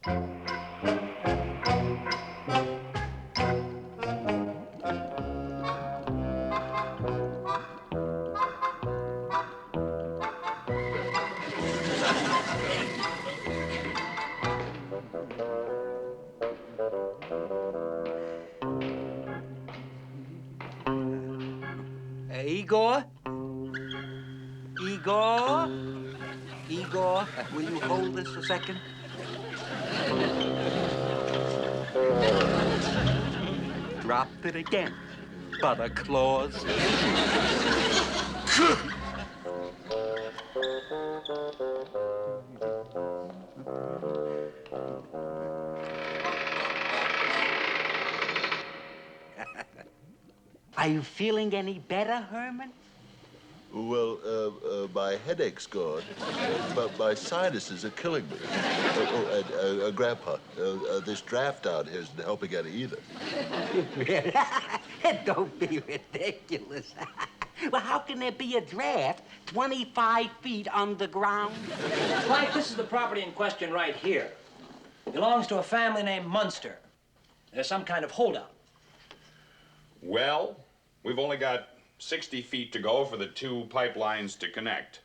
Igor? Igor? Igor, will you hold this a second? Dropped it again, butter claws. Are you feeling any better, Herman? Well, my headache's gone, but my sinuses are killing me. And Grandpa, this draft out here isn't helping any either. Don't be ridiculous. Well, how can there be a draft 25 feet underground? Pike, this is the property in question right here. Belongs to a family named Munster. There's some kind of holdup. Well, we've only got 60 feet to go for the two pipelines to connect.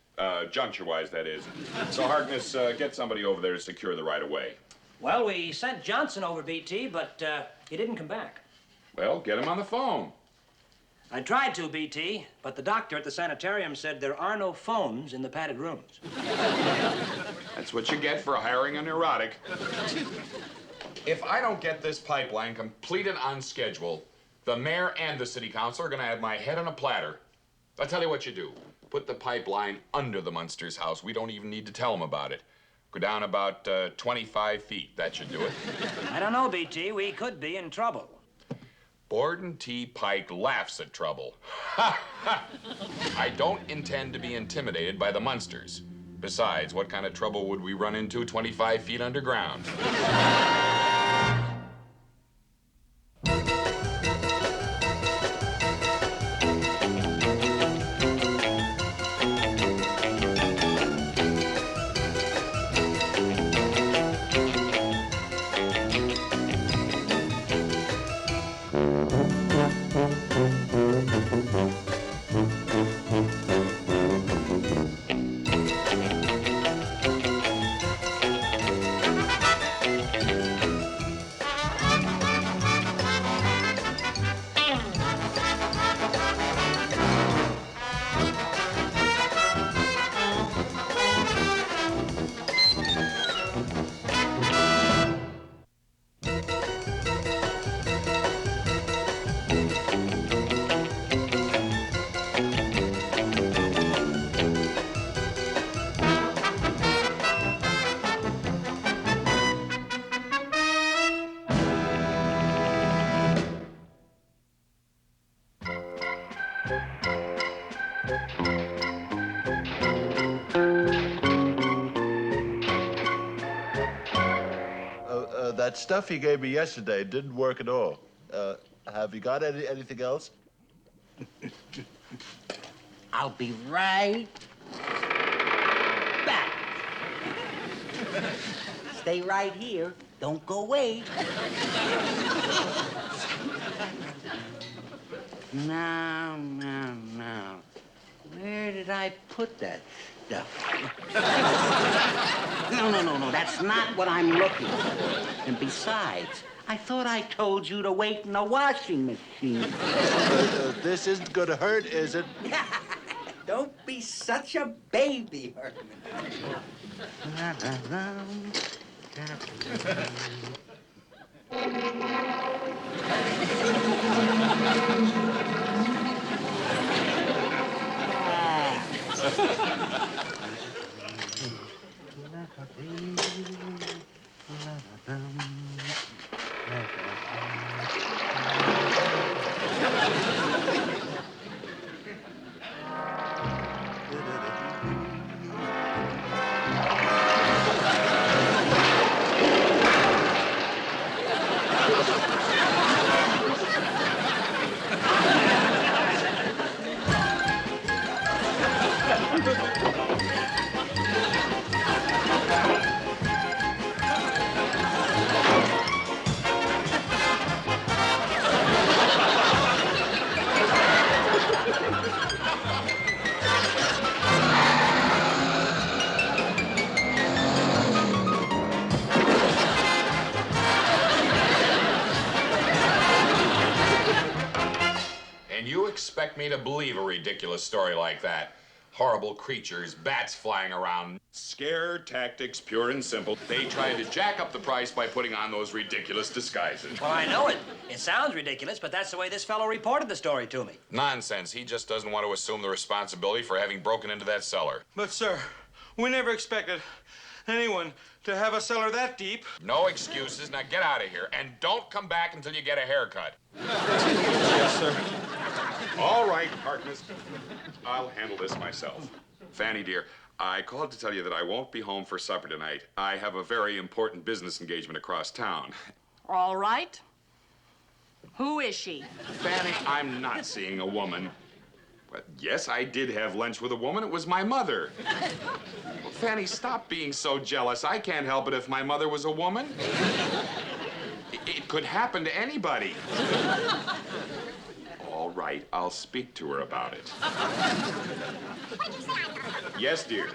Juncture-wise, that is. So, Harkness, get somebody over there to secure the right-of-way. Well, we sent Johnson over, BT, but he didn't come back. Well, get him on the phone. I tried to, BT, but the doctor at the sanitarium said there are no phones in the padded rooms. That's what you get for hiring a neurotic. If I don't get this pipeline completed on schedule, the mayor and the city council are going to have my head on a platter. I'll tell you what you do. Put the pipeline under the Munsters' house. We don't even need to tell them about it. Go down about 25 feet. That should do it. I don't know, BT. We could be in trouble. Borden T. Pike laughs at trouble. I don't intend to be intimidated by the Munsters. Besides, what kind of trouble would we run into 25 feet underground? That stuff you gave me yesterday didn't work at all. Have you got anything else? I'll be right back. Stay right here. Don't go away. Now. Where did I put that stuff? No. That's not what I'm looking for. And besides, I thought I told you to wait in the washing machine. This isn't going to hurt, is it? Don't be such a baby, Herman. expect me to believe a ridiculous story like that? Horrible creatures, bats flying around. Scare tactics, pure and simple. They tried to jack up the price by putting on those ridiculous disguises. Well, I know it. It sounds ridiculous, but that's the way this fellow reported the story to me. Nonsense. He just doesn't want to assume the responsibility for having broken into that cellar. But, sir, we never expected anyone to have a cellar that deep. No excuses. Now get out of here. And don't come back until you get a haircut. Yes, sir. All right, Harkness. I'll handle this myself. Fanny, dear, I called to tell you that I won't be home for supper tonight. I have a very important business engagement across town. All right. Who is she? Fanny, I'm not seeing a woman. But yes, I did have lunch with a woman. It was my mother. Well, Fanny, stop being so jealous. I can't help it if my mother was a woman. It could happen to anybody. All right, I'll speak to her about it. Yes, dear.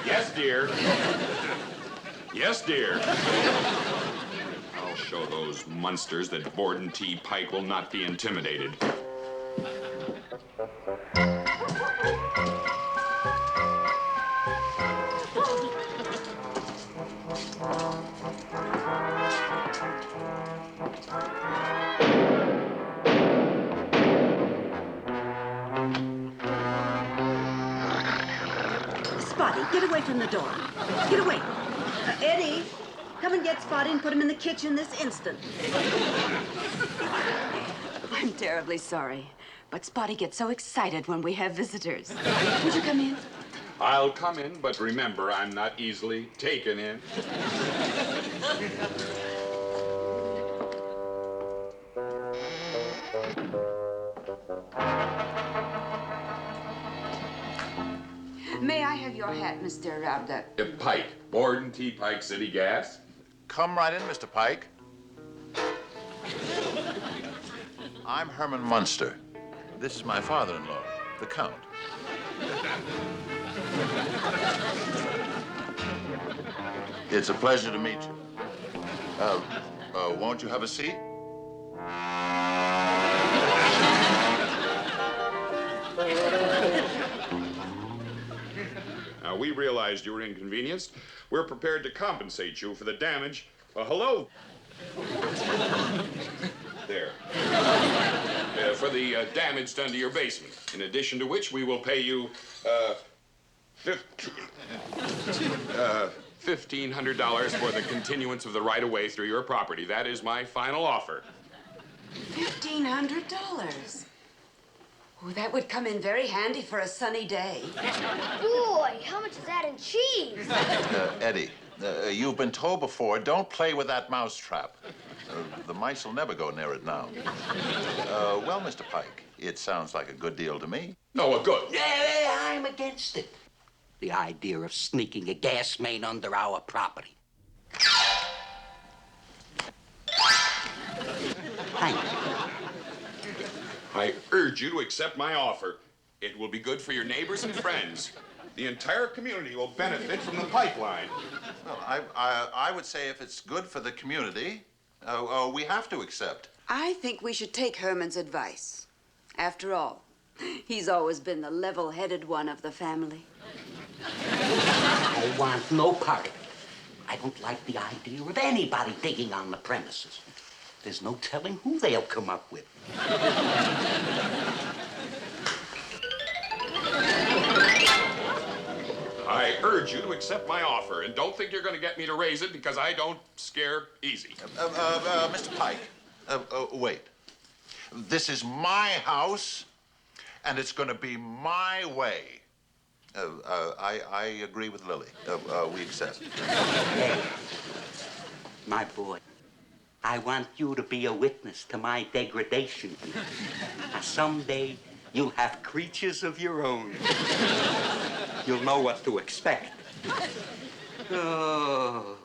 Yes, dear. Yes, dear. I'll show those Munsters that Borden T. Pike will not be intimidated. Spotty, get away from the door. Get away. Eddie, come and get Spotty and put him in the kitchen this instant. I'm terribly sorry, but Spotty gets so excited when we have visitors. Would you come in? I'll come in, but remember, I'm not easily taken in. May I have your hat, Mr. Rabda? Pike, Borden T. Pike City Gas. Come right in, Mr. Pike. I'm Herman Munster. This is my father-in-law, the Count. It's a pleasure to meet you. Won't you have a seat? Now, we realized you were inconvenienced. We're prepared to compensate you for the damage. Hello. There. For the damage done to your basement. In addition to which, we will pay you, $1,500 for the continuance of the right-of-way through your property. That is my final offer. $1,500. Oh, that would come in very handy for a sunny day. Boy, how much is that in cheese? Eddie, you've been told before, don't play with that mousetrap. The mice will never go near it now. Well, Mr. Pike, it sounds like a good deal to me. No, good. Yeah, I'm against it. The idea of sneaking a gas main under our property. Thank you. I urge you to accept my offer. It will be good for your neighbors and friends. The entire community will benefit from the pipeline. Well, I would say if it's good for the community, we have to accept. I think we should take Herman's advice. After all, he's always been the level-headed one of the family. I want no part of it. I don't like the idea of anybody digging on the premises. There's no telling who they'll come up with. I urge you to accept my offer, and don't think you're going to get me to raise it because I don't scare easy. Mr. Pike, wait. This is my house, and it's going to be my way. I agree with Lily. We accept. Hey, my boy, I want you to be a witness to my degradation. Someday, you'll have creatures of your own. You'll know what to expect. Oh.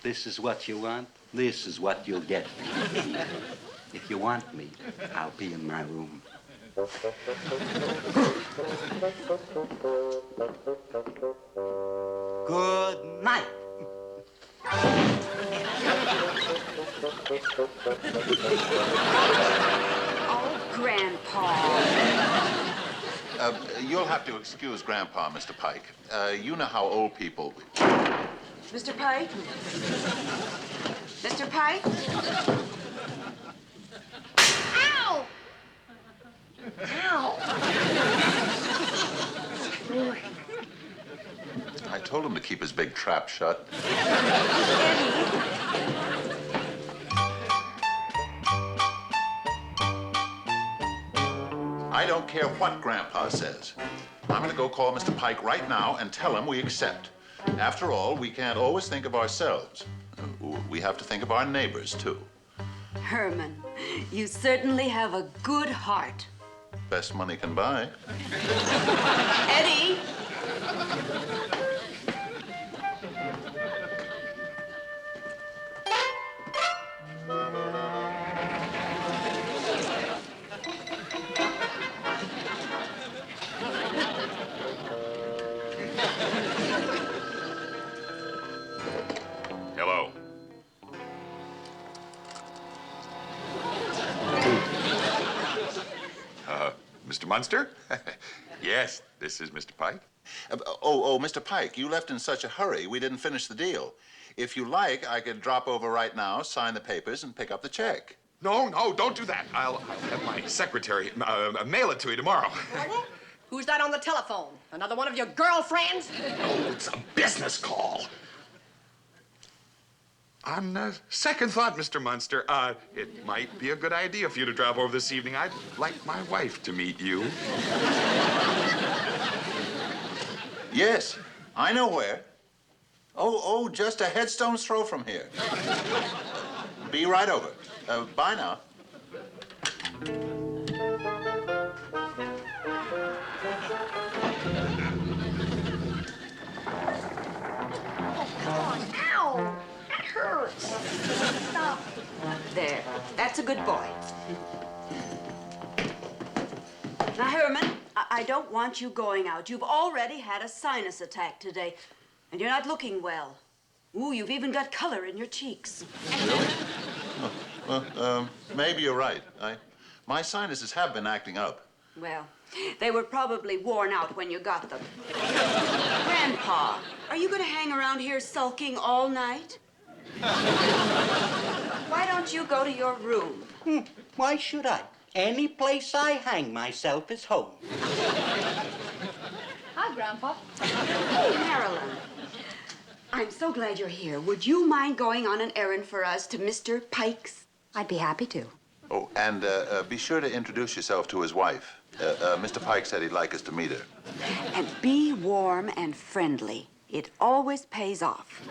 This is what you want. This is what you'll get. If you want me, I'll be in my room. Good night. Oh, Grandpa. You'll have to excuse Grandpa, Mr. Pike. You know how old people... Mr. Pike? Mr. Pike? Ow! Ow! I told him to keep his big trap shut. I don't care what Grandpa says. I'm gonna go call Mr. Pike right now and tell him we accept. After all, we can't always think of ourselves. We have to think of our neighbors, too. Herman, you certainly have a good heart. Best money can buy. Eddie! Hello. Mr. Munster? Yes, this is Mr. Pike. Mr. Pike, you left in such a hurry, we didn't finish the deal. If you like, I could drop over right now, sign the papers, and pick up the check. No, don't do that. I'll have my secretary mail it to you tomorrow. Pardon? Who's that on the telephone? Another one of your girlfriends? Oh, it's a business call. On second thought, Mr. Munster, it might be a good idea for you to drop over this evening. I'd like my wife to meet you. Yes, I know where. Just a headstone's throw from here. Be right over. Bye now. Ow! That hurts. Stop. There. That's a good boy. Now, Herman, I don't want you going out. You've already had a sinus attack today, and you're not looking well. Ooh, you've even got color in your cheeks. Really? Well, maybe you're right. My sinuses have been acting up. Well, they were probably worn out when you got them. Grandpa, are you going to hang around here sulking all night? Why don't you go to your room? Why should I? Any place I hang myself is home. Hi, Grandpa. Hey, Marilyn. I'm so glad you're here. Would you mind going on an errand for us to Mr. Pike's? I'd be happy to. Oh, and be sure to introduce yourself to his wife. Mr. Pike said he'd like us to meet her. And be warm and friendly. It always pays off.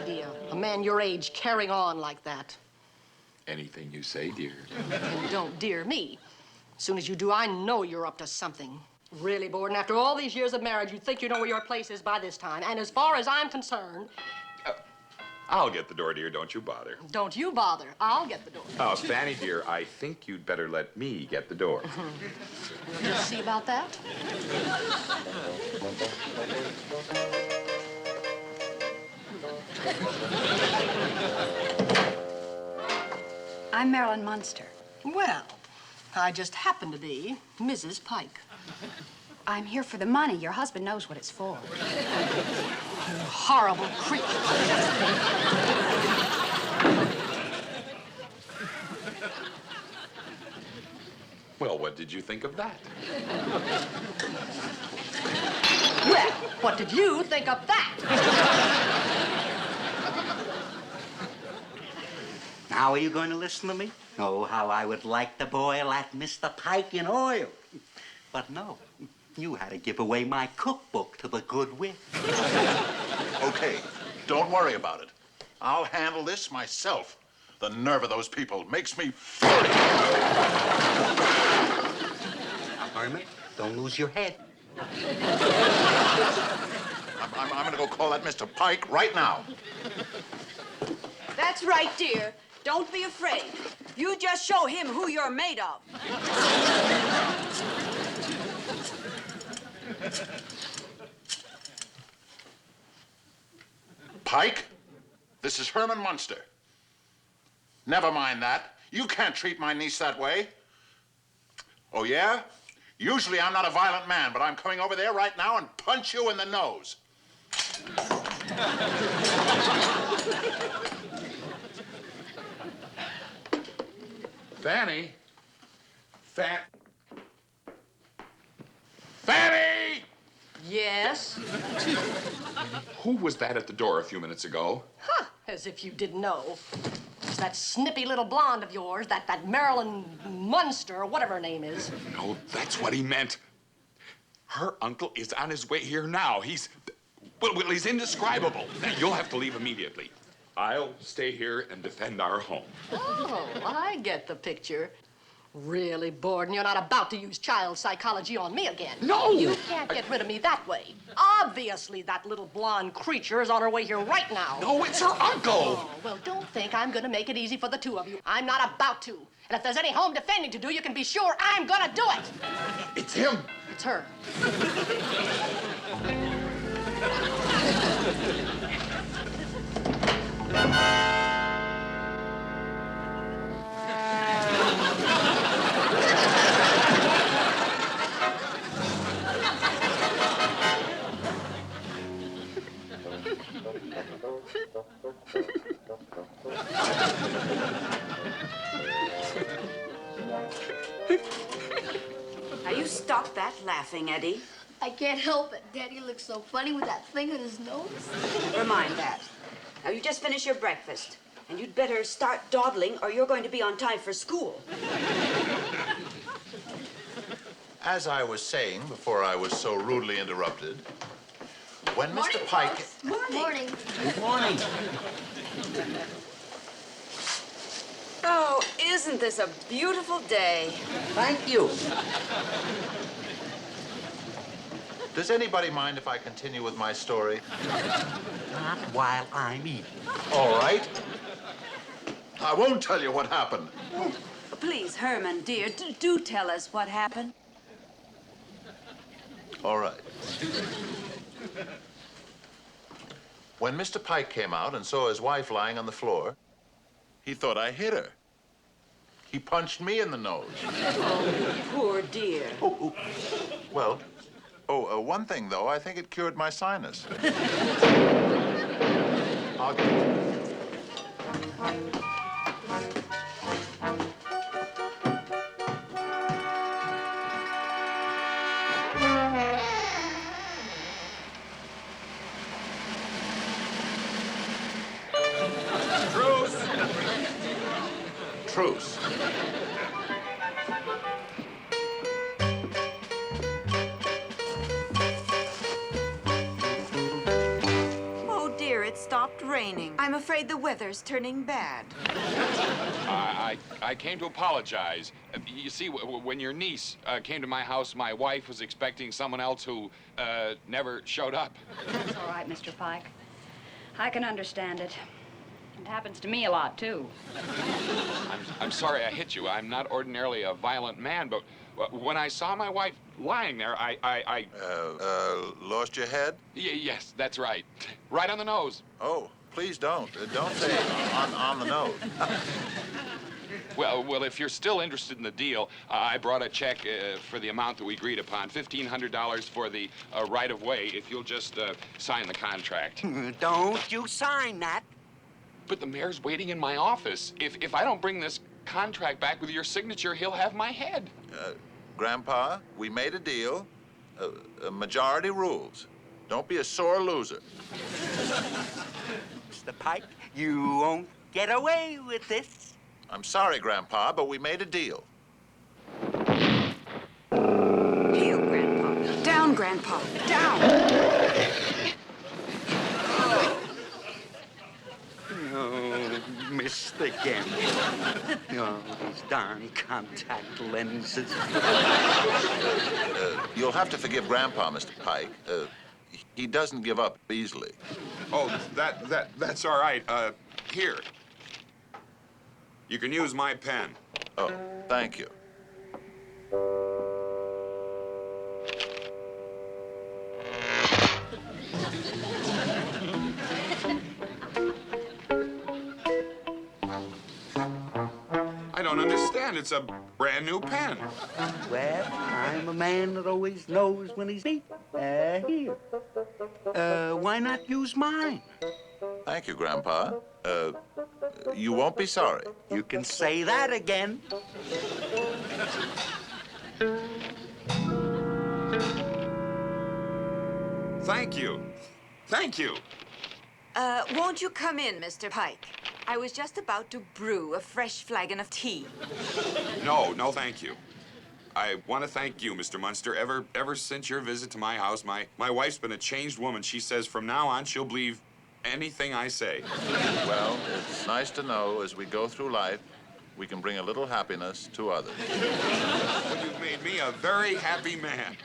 Idea. A man your age carrying on like that. Anything you say, dear. And don't dear me. As soon as you do, I know you're up to something. Really, Borden, after all these years of marriage, you'd think you know where your place is by this time. And as far as I'm concerned... I'll get the door, dear. Don't you bother. Don't you bother. I'll get the door. Oh, Fanny, dear, I think you'd better let me get the door. We'll just see about that. I'm Marilyn Munster. Well, I just happen to be Mrs. Pike. I'm here for the money. Your husband knows what it's for. You horrible creature. Well, what did you think of that? Well, what did you think of that? Now are you going to listen to me? Oh, how I would like to boil that Mr. Pike in oil. But no, you had to give away my cookbook to the good witch. Okay, don't worry about it. I'll handle this myself. The nerve of those people makes me furious. Herman, don't lose your head. I'm going to go call that Mr. Pike right now. That's right, dear. Don't be afraid. You just show him who you're made of. Pike, this is Herman Munster. Never mind that. You can't treat my niece that way. Oh, yeah? Usually I'm not a violent man, but I'm coming over there right now and punch you in the nose. Fanny? Fanny! Yes? Who was that at the door a few minutes ago? Huh, as if you didn't know. It's that snippy little blonde of yours, that Marilyn Munster, or whatever her name is. No, that's what he meant. Her uncle is on his way here now. He's indescribable. You'll have to leave immediately. I'll stay here and defend our home. Oh, I get the picture. Really, Borden, you're not about to use child psychology on me again. No! You can't get rid of me that way. Obviously, that little blonde creature is on her way here right now. No, it's her uncle! Oh, well, don't think I'm gonna make it easy for the two of you. I'm not about to. And if there's any home defending to do, you can be sure I'm gonna do it. It's him! It's her. Now, you stop that laughing, Eddie. I can't help it. Daddy looks so funny with that thing on his nose. Remind that. Now, you just finished your breakfast, and you'd better start dawdling or you're going to be on time for school. As I was saying before I was so rudely interrupted, when Mr. Pike... Morning. Good morning. Oh, isn't this a beautiful day? Thank you. Does anybody mind if I continue with my story? Not while I'm eating. All right. I won't tell you what happened. Please, Herman, dear, do tell us what happened. All right. When Mr. Pike came out and saw his wife lying on the floor, he thought I hit her. He punched me in the nose. Oh, poor dear. Well, one thing, though, I think it cured my sinus. I'll get... Truce. Oh, dear, it stopped raining. I'm afraid the weather's turning bad. I came to apologize. You see, when your niece came to my house, my wife was expecting someone else who never showed up. That's all right, Mr. Pike. I can understand it. It happens to me a lot, too. I'm sorry I hit you. I'm not ordinarily a violent man, but when I saw my wife lying there, I lost your head? Yes, that's right. Right on the nose. Oh, please don't. Don't say on the nose. Well, if you're still interested in the deal, I brought a check for the amount that we agreed upon, $1,500 for the right-of-way, if you'll just sign the contract. Don't you sign that. But the mayor's waiting in my office. If I don't bring this contract back with your signature, he'll have my head. Grandpa, we made a deal. Majority rules. Don't be a sore loser. Mr. Pike, you won't get away with this. I'm sorry, Grandpa, but we made a deal. Heel, Grandpa. Down, Grandpa. Down. Oh, missed again. Oh, these darn contact lenses. You'll have to forgive Grandpa, Mr. Pike. He doesn't give up easily. Oh, that's all right. Here. You can use my pen. Oh, thank you. I don't understand. It's a brand new pen. Well, I'm a man that always knows when he's beat. Here. Why not use mine? Thank you, Grandpa. You won't be sorry. You can say that again. Thank you. Thank you. Won't you come in, Mr. Pike? I was just about to brew a fresh flagon of tea. No, thank you. I want to thank you, Mr. Munster. Ever since your visit to my house, my wife's been a changed woman. She says from now on she'll believe anything I say. Well, it's nice to know as we go through life, we can bring a little happiness to others. Well, you've made me a very happy man.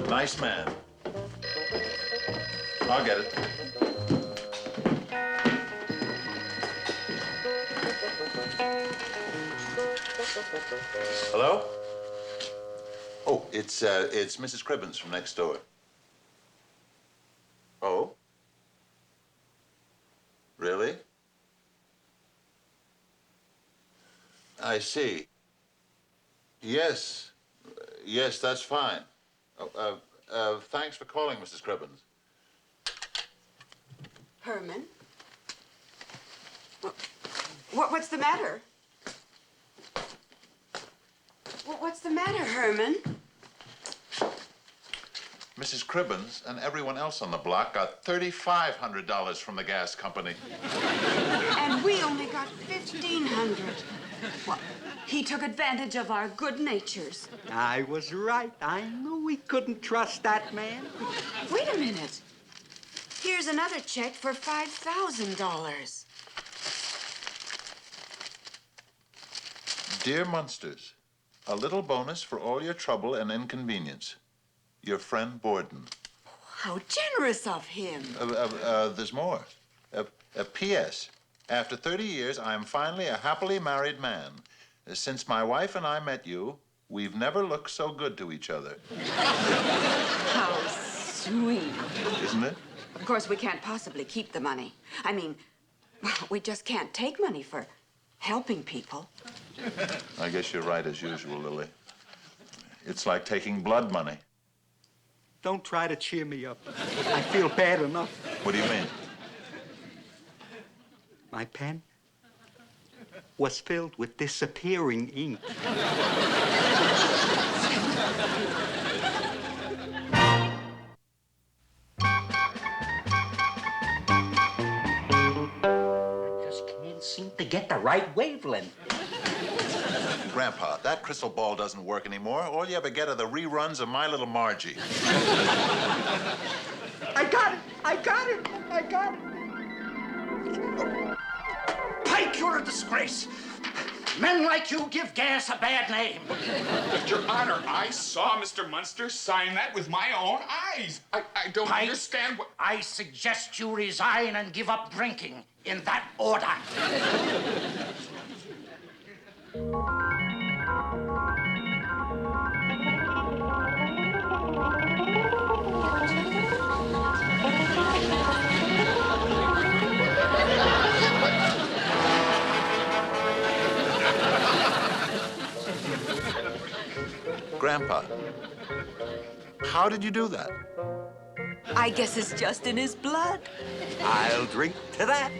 Nice man. I'll get it. Hello? Oh, it's Mrs. Cribbins from next door. Oh? Really? I see. Yes. Yes, that's fine. Thanks for calling, Mrs. Cribbins. Herman? What's the matter? What's the matter, Herman? Mrs. Cribbins and everyone else on the block got $3,500 from the gas company. And we only got $1,500. Well, he took advantage of our good natures. I was right. I knew we couldn't trust that man. Wait a minute. Here's another check for $5,000. Dear Munsters, a little bonus for all your trouble and inconvenience. Your friend Borden. How generous of him. There's more. P.S. After 30 years, I am finally a happily married man. Since my wife and I met you, we've never looked so good to each other. How sweet. Isn't it? Of course, we can't possibly keep the money. I mean, well, we just can't take money for helping people. I guess you're right as usual, Lily. It's like taking blood money. Don't try to cheer me up. I feel bad enough. What do you mean? My pen was filled with disappearing ink. I just can't seem to get the right wavelength. Grandpa, that crystal ball doesn't work anymore. All you ever get are the reruns of My Little Margie. I got it! I got it! I got it! Pike, you're a disgrace. Men like you give gas a bad name. But, Your Honor, I saw Mr. Munster sign that with my own eyes. I don't Pike, understand what... I suggest you resign and give up drinking in that order. Grandpa, how did you do that? I guess it's just in his blood. I'll drink to that.